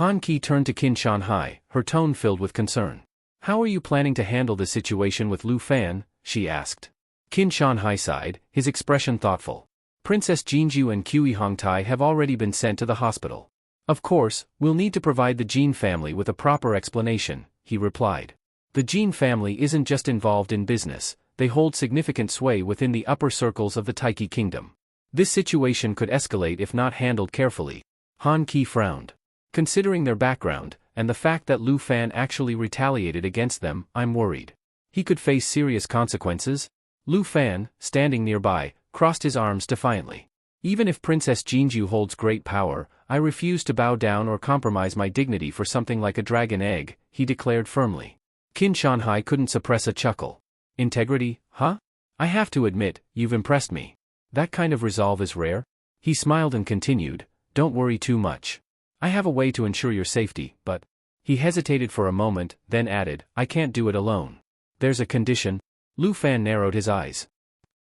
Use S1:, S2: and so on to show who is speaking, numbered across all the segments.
S1: Han Qi turned to Qin Shanhai, her tone filled with concern. How are you planning to handle this situation with Lu Fan? She asked. Qin Shanhai sighed, his expression thoughtful. Princess Jinju and Qi Hongtai have already been sent to the hospital. Of course, we'll need to provide the Jin family with a proper explanation, he replied. The Jin family isn't just involved in business, they hold significant sway within the upper circles of the Taiki kingdom. This situation could escalate if not handled carefully. Han Qi frowned. Considering their background, and the fact that Lu Fan actually retaliated against them, I'm worried. He could face serious consequences. Lu Fan, standing nearby, crossed his arms defiantly. Even if Princess Jinju holds great power, I refuse to bow down or compromise my dignity for something like a dragon egg, he declared firmly. Qin Shanhai couldn't suppress a chuckle. Integrity, huh? I have to admit, you've impressed me. That kind of resolve is rare. He smiled and continued, don't worry too much. I have a way to ensure your safety, but... He hesitated for a moment, then added, I can't do it alone. There's a condition. Lu Fan narrowed his eyes.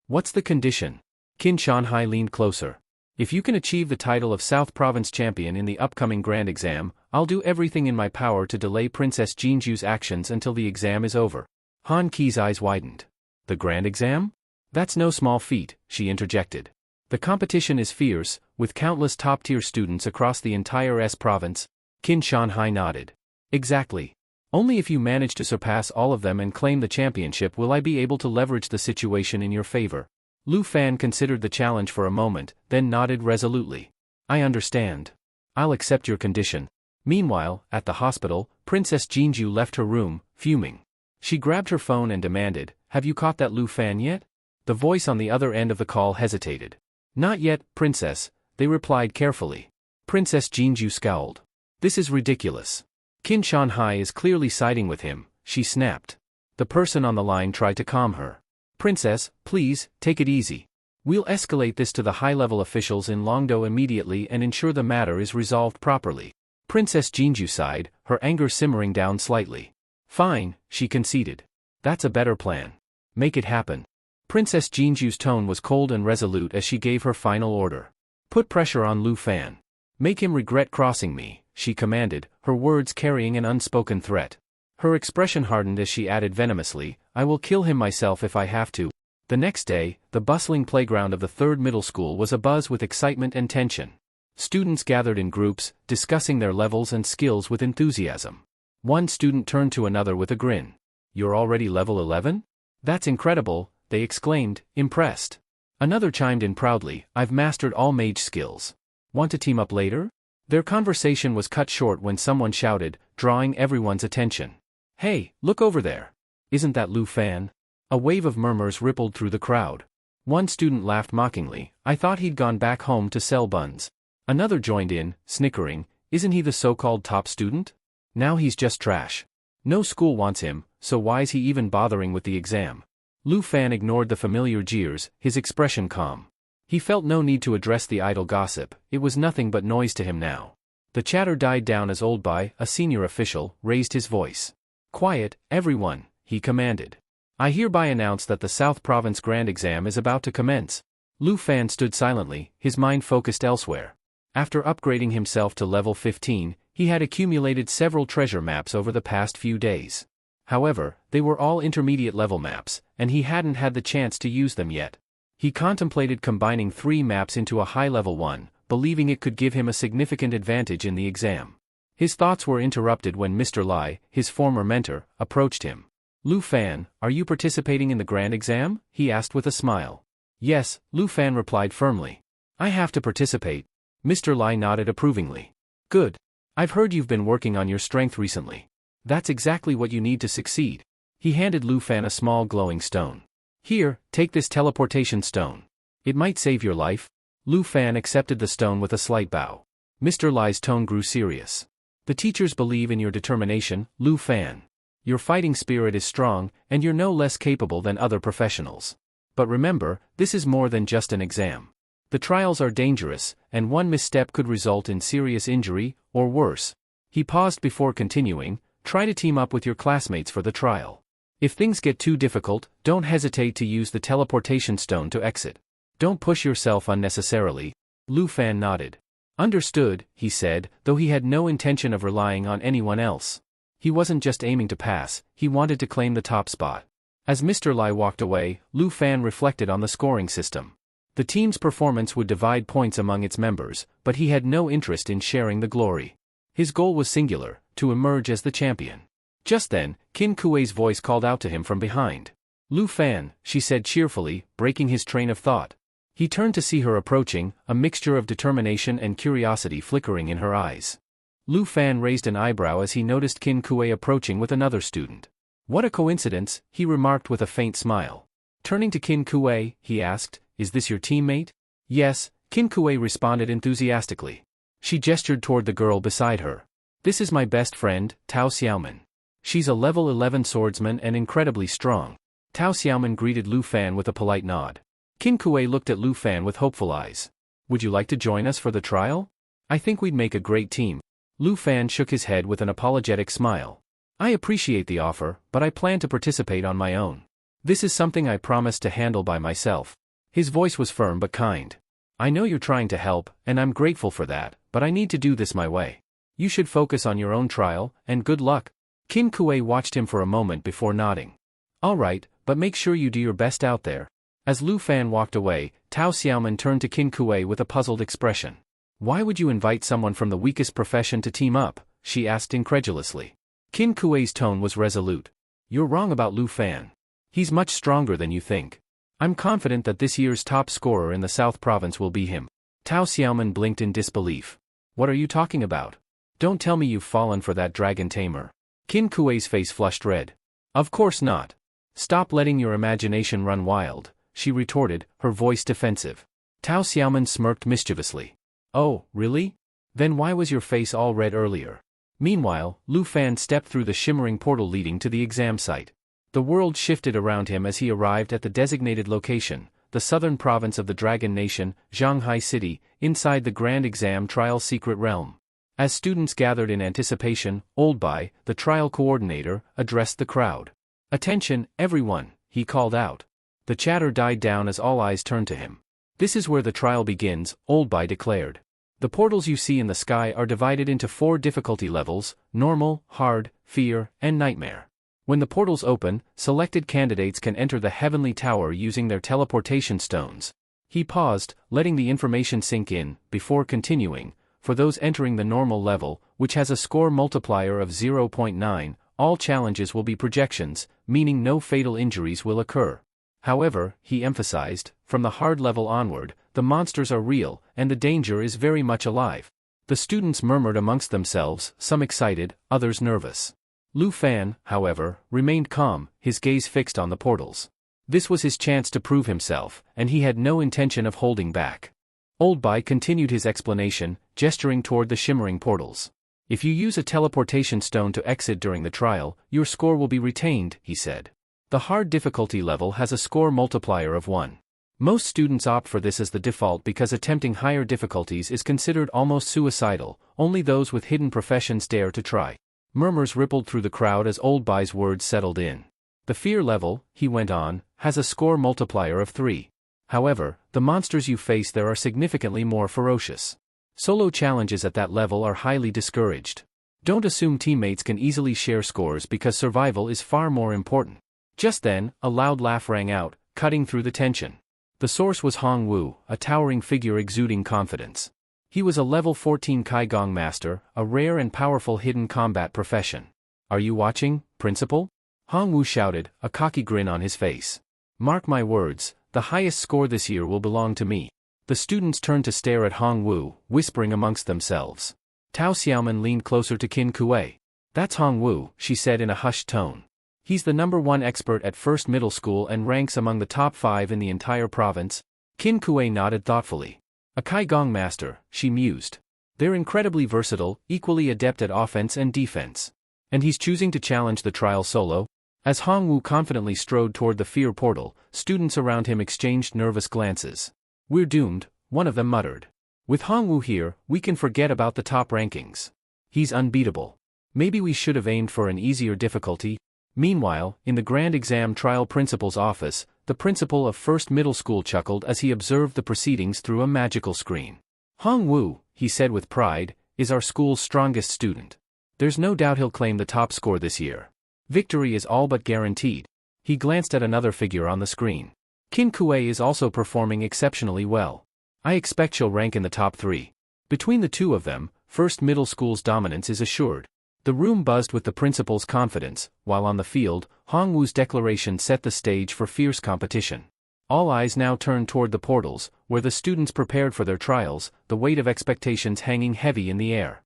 S1: What's the condition? Qin Shanhai leaned closer. If you can achieve the title of South Province champion in the upcoming grand exam, I'll do everything in my power to delay Princess Jinju's actions until the exam is over. Han Qi's eyes widened. The grand exam? That's no small feat, she interjected. The competition is fierce, with countless top-tier students across the entire S province. Qin Shanhai nodded. Exactly. Only if you manage to surpass all of them and claim the championship will I be able to leverage the situation in your favor. Lu Fan considered the challenge for a moment, then nodded resolutely. I understand. I'll accept your condition. Meanwhile, at the hospital, Princess Jinju left her room, fuming. She grabbed her phone and demanded, have you caught that Lu Fan yet? The voice on the other end of the call hesitated. Not yet, Princess, they replied carefully. Princess Jinju scowled. This is ridiculous. Qin Shanhai is clearly siding with him, she snapped. The person on the line tried to calm her. Princess, please, take it easy. We'll escalate this to the high-level officials in Longdo immediately and ensure the matter is resolved properly. Princess Jinju sighed, her anger simmering down slightly. Fine, she conceded. That's a better plan. Make it happen. Princess Jinju's tone was cold and resolute as she gave her final order. Put pressure on Lu Fan. Make him regret crossing me, she commanded, her words carrying an unspoken threat. Her expression hardened as she added venomously, I will kill him myself if I have to. The next day, the bustling playground of the 3rd middle school was abuzz with excitement and tension. Students gathered in groups, discussing their levels and skills with enthusiasm. One student turned to another with a grin. You're already level 11? That's incredible, they exclaimed, impressed. Another chimed in proudly, I've mastered all mage skills. Want to team up later? Their conversation was cut short when someone shouted, drawing everyone's attention. Hey, look over there. Isn't that Lu Fan? A wave of murmurs rippled through the crowd. One student laughed mockingly, I thought he'd gone back home to sell buns. Another joined in, snickering, isn't he the so-called top student? Now he's just trash. No school wants him, so why's he even bothering with the exam? Lu Fan ignored the familiar jeers, his expression calm. He felt no need to address the idle gossip, it was nothing but noise to him now. The chatter died down as Oldby, a senior official, raised his voice. Quiet, everyone, he commanded. I hereby announce that the South Province Grand Exam is about to commence. Lu Fan stood silently, his mind focused elsewhere. After upgrading himself to level 15, he had accumulated several treasure maps over the past few days. However, they were all intermediate level maps, and he hadn't had the chance to use them yet. He contemplated combining 3 maps into a high-level one, believing it could give him a significant advantage in the exam. His thoughts were interrupted when Mr. Lai, his former mentor, approached him. Lu Fan, are you participating in the grand exam? He asked with a smile. Yes, Lu Fan replied firmly. I have to participate. Mr. Lai nodded approvingly. Good. I've heard you've been working on your strength recently. That's exactly what you need to succeed. He handed Lu Fan a small glowing stone. Here, take this teleportation stone. It might save your life. Lu Fan accepted the stone with a slight bow. Mr. Lai's tone grew serious. The teachers believe in your determination, Lu Fan. Your fighting spirit is strong, and you're no less capable than other professionals. But remember, this is more than just an exam. The trials are dangerous, and one misstep could result in serious injury, or worse. He paused before continuing, try to team up with your classmates for the trial. If things get too difficult, don't hesitate to use the teleportation stone to exit. Don't push yourself unnecessarily. Lu Fan nodded. Understood, he said, though he had no intention of relying on anyone else. He wasn't just aiming to pass, he wanted to claim the top spot. As Mr. Lai walked away, Lu Fan reflected on the scoring system. The team's performance would divide points among its members, but he had no interest in sharing the glory. His goal was singular, to emerge as the champion. Just then, Qin Kuei's voice called out to him from behind. Lu Fan, she said cheerfully, breaking his train of thought. He turned to see her approaching, a mixture of determination and curiosity flickering in her eyes. Lu Fan raised an eyebrow as he noticed Qin Kuei approaching with another student. What a coincidence, he remarked with a faint smile. Turning to Qin Kuei, he asked, is this your teammate? Yes, Qin Kuei responded enthusiastically. She gestured toward the girl beside her. This is my best friend, Tao Xiaoman. She's a level 11 swordsman and incredibly strong. Tao Xiaoman greeted Lu Fan with a polite nod. Qin Kuei looked at Lu Fan with hopeful eyes. Would you like to join us for the trial? I think we'd make a great team. Lu Fan shook his head with an apologetic smile. I appreciate the offer, but I plan to participate on my own. This is something I promised to handle by myself. His voice was firm but kind. I know you're trying to help, and I'm grateful for that, but I need to do this my way. You should focus on your own trial, and good luck. Qin Kuei watched him for a moment before nodding. All right, but make sure you do your best out there. As Lu Fan walked away, Tao Xiaoman turned to Qin Kuei with a puzzled expression. Why would you invite someone from the weakest profession to team up? She asked incredulously. Qin Kuei's tone was resolute. You're wrong about Lu Fan. He's much stronger than you think. I'm confident that this year's top scorer in the South Province will be him. Tao Xiaoman blinked in disbelief. What are you talking about? Don't tell me you've fallen for that dragon Tamer. Qin Kuei's face flushed red. Of course not. Stop letting your imagination run wild, she retorted, her voice defensive. Tao Xiaoman smirked mischievously. Oh, really? Then why was your face all red earlier? Meanwhile, Lu Fan stepped through the shimmering portal leading to the exam site. The world shifted around him as he arrived at the designated location, the southern province of the Dragon Nation, Zhanghai City, inside the Grand Exam Trial Secret Realm. As students gathered in anticipation, Old Bai, the trial coordinator, addressed the crowd. Attention, everyone, he called out. The chatter died down as all eyes turned to him. This is where the trial begins, Old Bai declared. The portals you see in the sky are divided into 4 difficulty levels: normal, hard, fear, and nightmare. When the portals open, selected candidates can enter the heavenly tower using their teleportation stones. He paused, letting the information sink in, before continuing. For those entering the normal level, which has a score multiplier of 0.9, all challenges will be projections, meaning no fatal injuries will occur. However, he emphasized, from the hard level onward, the monsters are real, and the danger is very much alive. The students murmured amongst themselves, some excited, others nervous. Lu Fan, however, remained calm, his gaze fixed on the portals. This was his chance to prove himself, and he had no intention of holding back. Old Bai continued his explanation, gesturing toward the shimmering portals. If you use a teleportation stone to exit during the trial, your score will be retained, he said. The hard difficulty level has a score multiplier of 1. Most students opt for this as the default because attempting higher difficulties is considered almost suicidal. Only those with hidden professions dare to try. Murmurs rippled through the crowd as Old Bai's words settled in. The fear level, he went on, has a score multiplier of 3. However, the monsters you face there are significantly more ferocious. Solo challenges at that level are highly discouraged. Don't assume teammates can easily share scores because survival is far more important. Just then, a loud laugh rang out, cutting through the tension. The source was Hong Wu, a towering figure exuding confidence. He was a level 14 Kaigong master, a rare and powerful hidden combat profession. Are you watching, Principal? Hong Wu shouted, a cocky grin on his face. Mark my words, the highest score this year will belong to me. The students turned to stare at Hong Wu, whispering amongst themselves. Tao Xiaoman leaned closer to Qin Kuei. That's Hong Wu, she said in a hushed tone. He's the #1 expert at First Middle School and ranks among the top 5 in the entire province. Qin Kuei nodded thoughtfully. A Kaigong master, she mused. They're incredibly versatile, equally adept at offense and defense. And he's choosing to challenge the trial solo? As Hong Wu confidently strode toward the fear portal, students around him exchanged nervous glances. We're doomed, one of them muttered. With Hong Wu here, we can forget about the top rankings. He's unbeatable. Maybe we should have aimed for an easier difficulty. Meanwhile, in the Grand Exam Trial Principal's office, the principal of First Middle School chuckled as he observed the proceedings through a magical screen. Hong Wu, he said with pride, is our school's strongest student. There's no doubt he'll claim the top score this year. Victory is all but guaranteed. He glanced at another figure on the screen. Kin Kuei is also performing exceptionally well. I expect she'll rank in the top 3. Between the two of them, first middle school's dominance is assured. The room buzzed with the principal's confidence, while on the field, Hongwoo's declaration set the stage for fierce competition. All eyes now turned toward the portals, where the students prepared for their trials, the weight of expectations hanging heavy in the air.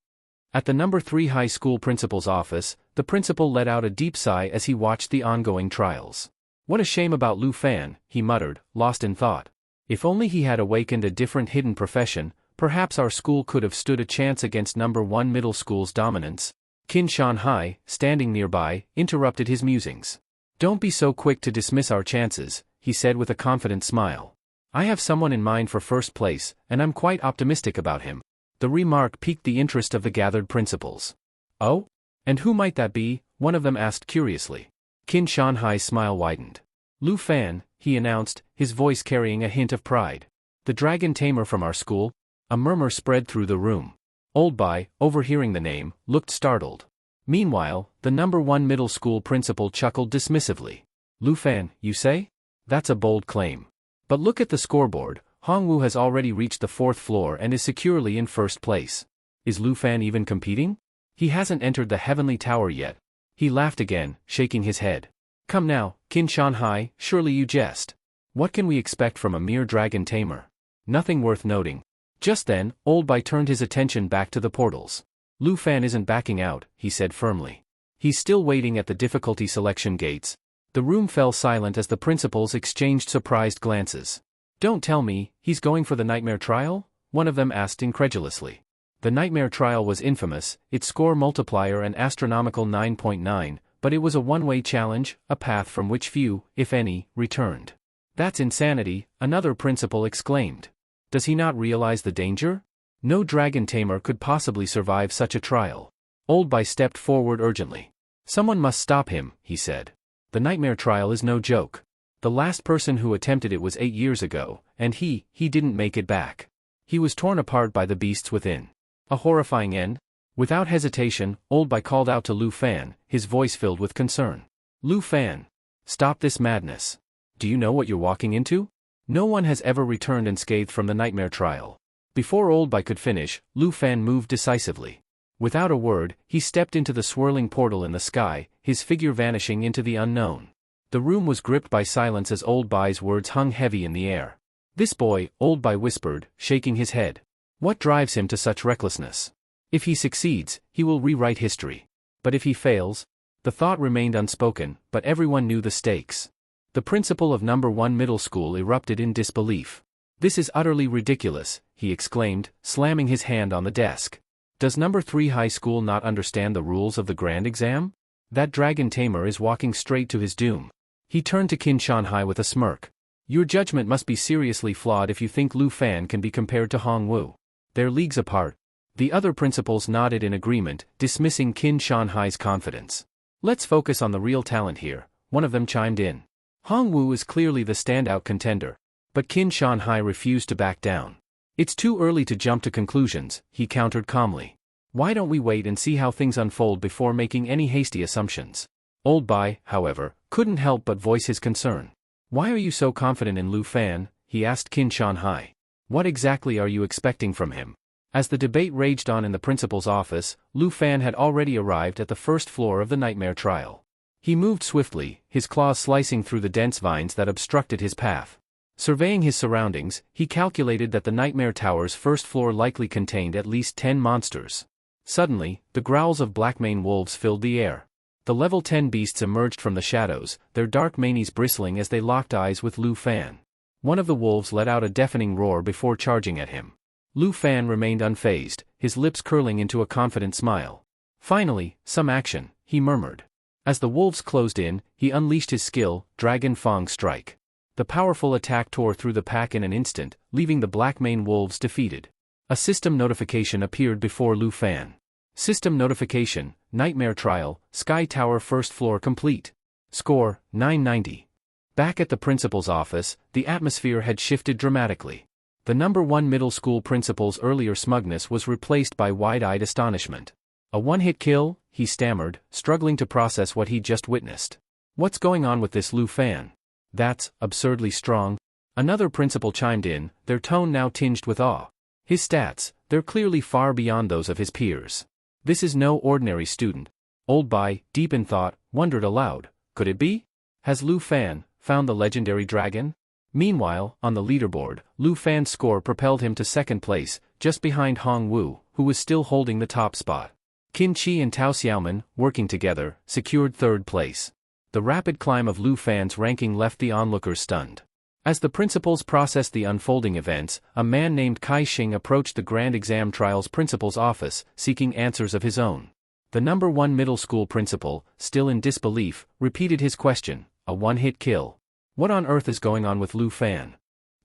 S1: At the number 3 high school principal's office, the principal let out a deep sigh as he watched the ongoing trials. What a shame about Lu Fan, he muttered, lost in thought. If only he had awakened a different hidden profession, perhaps our school could have stood a chance against number 1 middle school's dominance. Qin Shanhai, standing nearby, interrupted his musings. Don't be so quick to dismiss our chances, he said with a confident smile. I have someone in mind for first place, and I'm quite optimistic about him. The remark piqued the interest of the gathered principals. Oh? And who might that be? One of them asked curiously. Qin Shanhai's smile widened. Lu Fan, he announced, his voice carrying a hint of pride. The dragon tamer from our school? A murmur spread through the room. Old Bai, overhearing the name, looked startled. Meanwhile, the number 1 middle school principal chuckled dismissively. Lu Fan, you say? That's a bold claim. But look at the scoreboard. Hongwoo has already reached the 4th floor and is securely in first place. Is Lu Fan even competing? He hasn't entered the heavenly tower yet. He laughed again, shaking his head. Come now, Qin Shanhai, surely you jest. What can we expect from a mere dragon tamer? Nothing worth noting. Just then, Old Bai turned his attention back to the portals. Lu Fan isn't backing out, he said firmly. He's still waiting at the difficulty selection gates. The room fell silent as the principals exchanged surprised glances. Don't tell me, he's going for the nightmare trial? One of them asked incredulously. The nightmare trial was infamous, its score multiplier an astronomical 9.9, but it was a one-way challenge, a path from which few, if any, returned. That's insanity, another principal exclaimed. Does he not realize the danger? No dragon tamer could possibly survive such a trial. Old Bai stepped forward urgently. Someone must stop him, he said. The nightmare trial is no joke. The last person who attempted it was 8 years ago, and he didn't make it back. He was torn apart by the beasts within. A horrifying end? Without hesitation, Old Bai called out to Lu Fan, his voice filled with concern. Lu Fan! Stop this madness. Do you know what you're walking into? No one has ever returned unscathed from the nightmare trial. Before Old Bai could finish, Lu Fan moved decisively. Without a word, he stepped into the swirling portal in the sky, his figure vanishing into the unknown. The room was gripped by silence as Old Bai's words hung heavy in the air. This boy, Old Bai whispered, shaking his head. What drives him to such recklessness? If he succeeds, he will rewrite history. But if he fails? The thought remained unspoken, but everyone knew the stakes. The principal of number 1 middle school erupted in disbelief. This is utterly ridiculous, he exclaimed, slamming his hand on the desk. Does number 3 high school not understand the rules of the grand exam? That dragon tamer is walking straight to his doom. He turned to Qin Shanhai with a smirk. Your judgment must be seriously flawed if you think Lu Fan can be compared to Hongwoo. They're leagues apart. The other principals nodded in agreement, dismissing Qin Shanhai's confidence. Let's focus on the real talent here, one of them chimed in. Hongwoo is clearly the standout contender. But Qin Shanhai refused to back down. It's too early to jump to conclusions, he countered calmly. Why don't we wait and see how things unfold before making any hasty assumptions? Old Bai, however, couldn't help but voice his concern. Why are you so confident in Lu Fan? He asked Qin Shanhai. What exactly are you expecting from him? As the debate raged on in the principal's office, Lu Fan had already arrived at the first floor of the nightmare trial. He moved swiftly, his claws slicing through the dense vines that obstructed his path. Surveying his surroundings, he calculated that the nightmare tower's first floor likely contained at least 10 monsters. Suddenly, the growls of black-maned wolves filled the air. The level 10 beasts emerged from the shadows, their dark manes bristling as they locked eyes with Lu Fan. One of the wolves let out a deafening roar before charging at him. Lu Fan remained unfazed, his lips curling into a confident smile. Finally, some action, he murmured. As the wolves closed in, he unleashed his skill, Dragon Fang Strike. The powerful attack tore through the pack in an instant, leaving the black-maned wolves defeated. A system notification appeared before Lu Fan. System notification, Nightmare Trial, Sky Tower first floor complete. Score, 990. Back at the principal's office, the atmosphere had shifted dramatically. The #1 middle school principal's earlier smugness was replaced by wide-eyed astonishment. A one-hit kill, he stammered, struggling to process what he'd just witnessed. What's going on with this Lu Fan? That's absurdly strong. Another principal chimed in, their tone now tinged with awe. His stats, they're clearly far beyond those of his peers. This is no ordinary student. Old Bai, deep in thought, wondered aloud, could it be? Has Lu Fan found the legendary dragon? Meanwhile, on the leaderboard, Lu Fan's score propelled him to second place, just behind Hong Wu, who was still holding the top spot. Qin Chi and Tao Xiaoman, working together, secured third place. The rapid climb of Lu Fan's ranking left the onlookers stunned. As the principals processed the unfolding events, a man named Kai Xing approached the Grand Exam Trials principal's office, seeking answers of his own. The #1 middle school principal, still in disbelief, repeated his question, a one-hit kill. What on earth is going on with Lu Fan?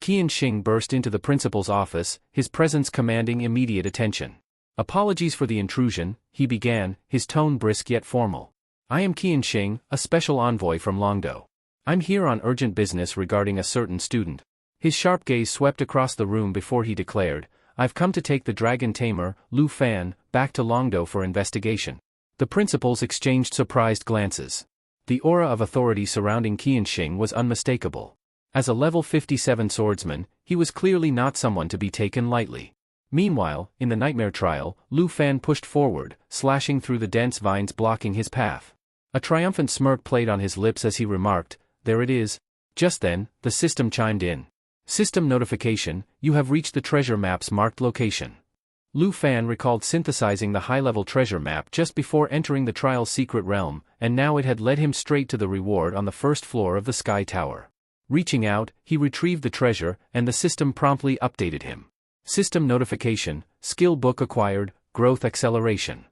S1: Qian Xing burst into the principal's office, his presence commanding immediate attention. Apologies for the intrusion, he began, his tone brisk yet formal. I am Qian Xing, a special envoy from Longdo. I'm here on urgent business regarding a certain student. His sharp gaze swept across the room before he declared, I've come to take the dragon tamer, Lu Fan, back to Longdo for investigation. The principals exchanged surprised glances. The aura of authority surrounding Qian Xing was unmistakable. As a level 57 swordsman, he was clearly not someone to be taken lightly. Meanwhile, in the nightmare trial, Lu Fan pushed forward, slashing through the dense vines blocking his path. A triumphant smirk played on his lips as he remarked, there it is. Just then, the system chimed in. System notification, you have reached the treasure map's marked location. Lu Fan recalled synthesizing the high-level treasure map just before entering the trial's secret realm, and now it had led him straight to the reward on the first floor of the Sky Tower. Reaching out, he retrieved the treasure, and the system promptly updated him. System notification, skill book acquired, growth acceleration.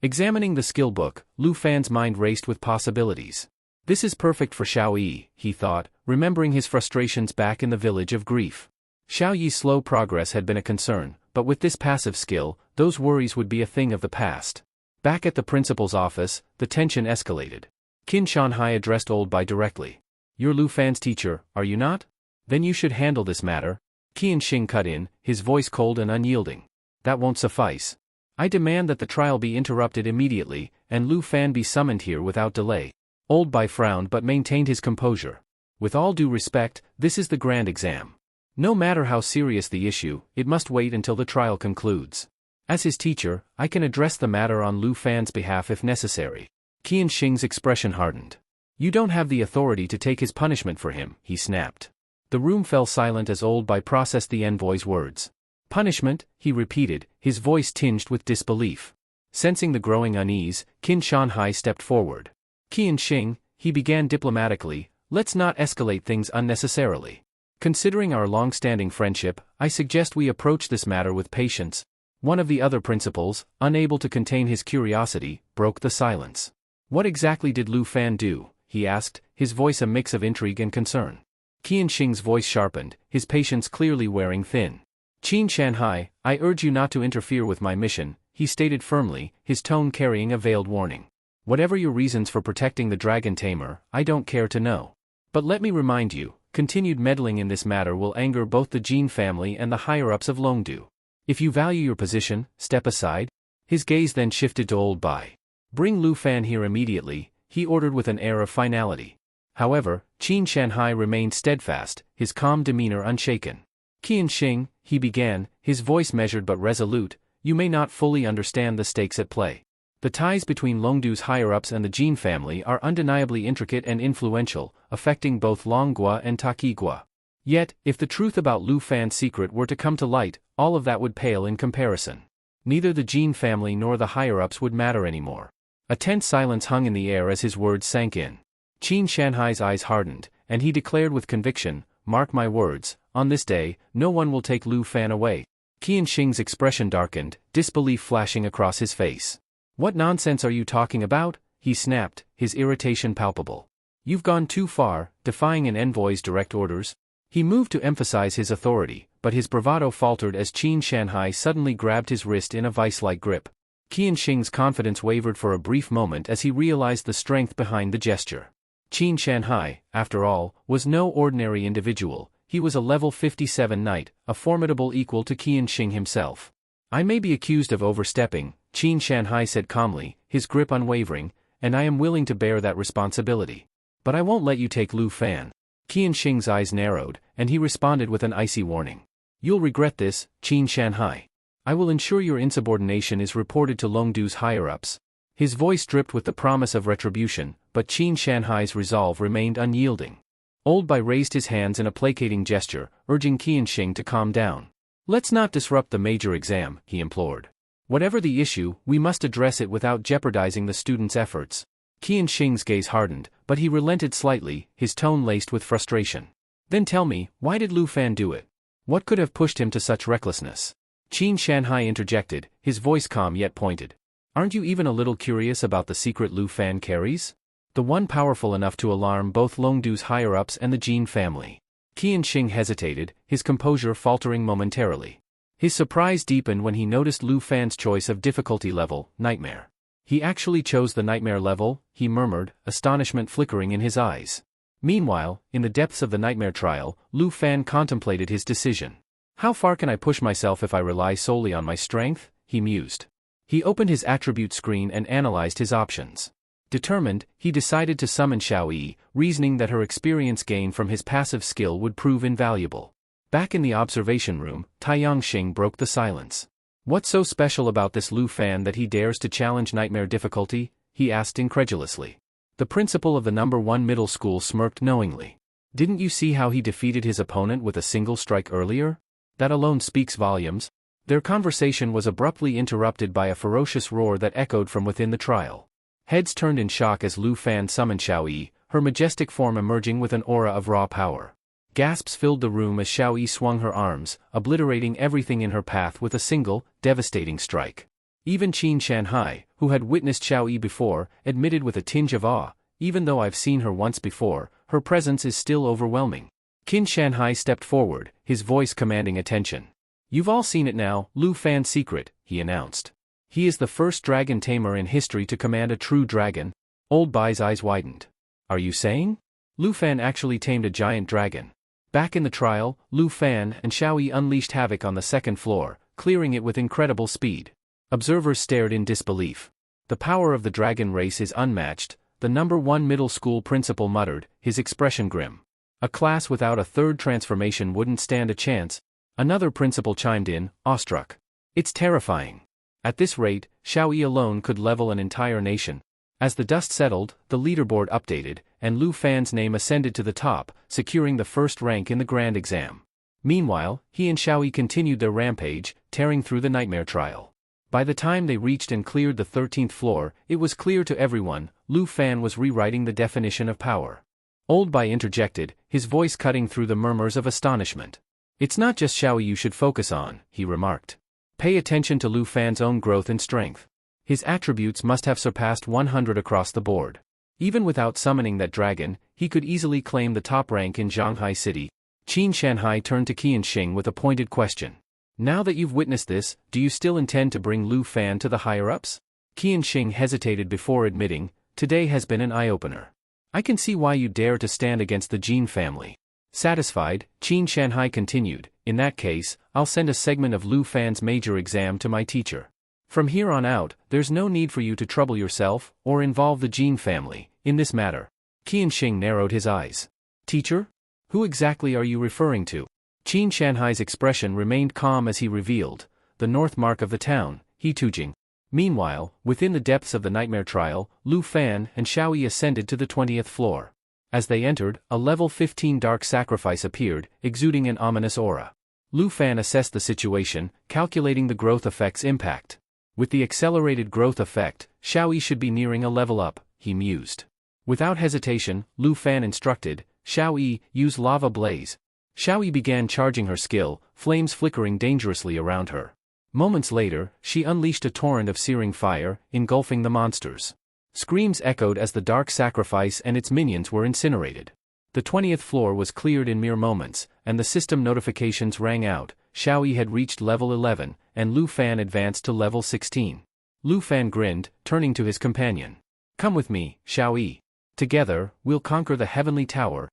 S1: Examining the skill book, Lu Fan's mind raced with possibilities. This is perfect for Xiao Yi, he thought, remembering his frustrations back in the village of grief. Xiao Yi's slow progress had been a concern, but with this passive skill, those worries would be a thing of the past. Back at the principal's office, the tension escalated. Qin Shanhai addressed Old Bai directly. You're Lu Fan's teacher, are you not? Then you should handle this matter. Qian Xing cut in, his voice cold and unyielding. That won't suffice. I demand that the trial be interrupted immediately, and Lu Fan be summoned here without delay. Old Bai frowned but maintained his composure. With all due respect, this is the grand exam. No matter how serious the issue, it must wait until the trial concludes. As his teacher, I can address the matter on Lu Fan's behalf if necessary. Qian Xing's expression hardened. You don't have the authority to take his punishment for him, he snapped. The room fell silent as Old Bai processed the envoy's words. Punishment, he repeated, his voice tinged with disbelief. Sensing the growing unease, Qin Shanhai stepped forward. Qian Xing, he began diplomatically, let's not escalate things unnecessarily. Considering our long-standing friendship, I suggest we approach this matter with patience. One of the other principals, unable to contain his curiosity, broke the silence. What exactly did Lu Fan do? He asked, his voice a mix of intrigue and concern. Qian Xing's voice sharpened, his patience clearly wearing thin. Qin Shanhai, I urge you not to interfere with my mission, he stated firmly, his tone carrying a veiled warning. Whatever your reasons for protecting the dragon tamer, I don't care to know. But let me remind you, continued meddling in this matter will anger both the Jin family and the higher-ups of Longdu. If you value your position, step aside. His gaze then shifted to Old Bai. Bring Lu Fan here immediately, he ordered with an air of finality. However, Qin Shanhai remained steadfast, his calm demeanor unshaken. Qian Xing, he began, his voice measured but resolute, you may not fully understand the stakes at play. The ties between Longdu's higher-ups and the Jin family are undeniably intricate and influential, affecting both Longhua and Takigua. Yet, if the truth about Lu Fan's secret were to come to light, all of that would pale in comparison. Neither the Jin family nor the higher-ups would matter anymore. A tense silence hung in the air as his words sank in. Qin Shanhai's eyes hardened, and he declared with conviction, mark my words, on this day, no one will take Lu Fan away. Qian Xing's expression darkened, disbelief flashing across his face. What nonsense are you talking about? He snapped, his irritation palpable. You've gone too far, defying an envoy's direct orders. He moved to emphasize his authority, but his bravado faltered as Qin Shanhai suddenly grabbed his wrist in a vice-like grip. Qian Xing's confidence wavered for a brief moment as he realized the strength behind the gesture. Qin Shanhai, after all, was no ordinary individual, he was a level 57 knight, a formidable equal to Qian Xing himself. I may be accused of overstepping, Qin Shanhai said calmly, his grip unwavering, and I am willing to bear that responsibility. But I won't let you take Lu Fan. Qian Xing's eyes narrowed, and he responded with an icy warning. You'll regret this, Qin Shanhai. I will ensure your insubordination is reported to Longdu's higher-ups. His voice dripped with the promise of retribution, but Qin Shanhai's resolve remained unyielding. Old Bai raised his hands in a placating gesture, urging Qian Xing to calm down. Let's not disrupt the major exam, he implored. Whatever the issue, we must address it without jeopardizing the students' efforts. Qian Xing's gaze hardened, but he relented slightly, his tone laced with frustration. Then tell me, why did Lu Fan do it? What could have pushed him to such recklessness? Qin Shanhai interjected, his voice calm yet pointed. Aren't you even a little curious about the secret Lu Fan carries? The one powerful enough to alarm both Longdu's higher-ups and the Jin family. Qian Xing hesitated, his composure faltering momentarily. His surprise deepened when he noticed Lu Fan's choice of difficulty level, Nightmare. He actually chose the Nightmare level, he murmured, astonishment flickering in his eyes. Meanwhile, in the depths of the Nightmare trial, Lu Fan contemplated his decision. How far can I push myself if I rely solely on my strength? He mused. He opened his attribute screen and analyzed his options. Determined, he decided to summon Xiaoyi, reasoning that her experience gained from his passive skill would prove invaluable. Back in the observation room, Taiyang Xing broke the silence. What's so special about this Lu Fan that he dares to challenge Nightmare difficulty? He asked incredulously. The principal of the No. 1 middle school smirked knowingly. Didn't you see how he defeated his opponent with a single strike earlier? That alone speaks volumes. Their conversation was abruptly interrupted by a ferocious roar that echoed from within the trial. Heads turned in shock as Lu Fan summoned Xiaoyi, her majestic form emerging with an aura of raw power. Gasps filled the room as Xiaoyi swung her arms, obliterating everything in her path with a single, devastating strike. Even Qin Shanhai, who had witnessed Xiaoyi before, admitted with a tinge of awe, even though I've seen her once before, her presence is still overwhelming. Qin Shanhai stepped forward, his voice commanding attention. You've all seen it now, Lu Fan's secret, he announced. He is the first dragon tamer in history to command a true dragon. Old Bai's eyes widened. Are you saying? Lu Fan actually tamed a giant dragon. Back in the trial, Lu Fan and Xiaoyi unleashed havoc on the second floor, clearing it with incredible speed. Observers stared in disbelief. The power of the dragon race is unmatched, the No. 1 middle school principal muttered, his expression grim. A class without a third transformation wouldn't stand a chance. Another principal chimed in, awestruck. It's terrifying. At this rate, Xiaoyi alone could level an entire nation. As the dust settled, the leaderboard updated, and Lu Fan's name ascended to the top, securing the first rank in the grand exam. Meanwhile, he and Xiaoyi continued their rampage, tearing through the Nightmare trial. By the time they reached and cleared the 13th floor, it was clear to everyone, Lu Fan was rewriting the definition of power. Old Bai interjected, his voice cutting through the murmurs of astonishment. It's not just Xiaoyi you should focus on, he remarked. Pay attention to Lu Fan's own growth and strength. His attributes must have surpassed 100 across the board. Even without summoning that dragon, he could easily claim the top rank in Shanghai City. Qin Shanhai turned to Qian Xing with a pointed question. Now that you've witnessed this, do you still intend to bring Lu Fan to the higher-ups? Qian Xing hesitated before admitting, today has been an eye-opener. I can see why you dare to stand against the Jin family. Satisfied, Qin Shanhai continued, in that case, I'll send a segment of Lu Fan's major exam to my teacher. From here on out, there's no need for you to trouble yourself, or involve the Jin family, in this matter. Qian Xing narrowed his eyes. Teacher? Who exactly are you referring to? Qin Shanhai's expression remained calm as he revealed, the north mark of the town, Tujing. Meanwhile, within the depths of the Nightmare trial, Lu Fan and Xiaoyi ascended to the 20th floor. As they entered, a level 15 dark sacrifice appeared, exuding an ominous aura. Lu Fan assessed the situation, calculating the growth effect's impact. With the accelerated growth effect, Xiaoyi should be nearing a level up, he mused. Without hesitation, Lu Fan instructed, Xiaoyi, use lava blaze. Xiaoyi began charging her skill, flames flickering dangerously around her. Moments later, she unleashed a torrent of searing fire, engulfing the monsters. Screams echoed as the dark sacrifice and its minions were incinerated. The 20th floor was cleared in mere moments, and the system notifications rang out. Xiaoyi had reached level 11, and Lu Fan advanced to level 16. Lu Fan grinned, turning to his companion. Come with me, Xiaoyi. Together, we'll conquer the heavenly tower.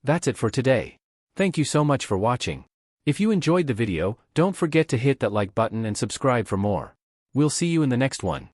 S1: That's it for today. Thank you so much for watching. If you enjoyed the video, don't forget to hit that like button and subscribe for more. We'll see you in the next one.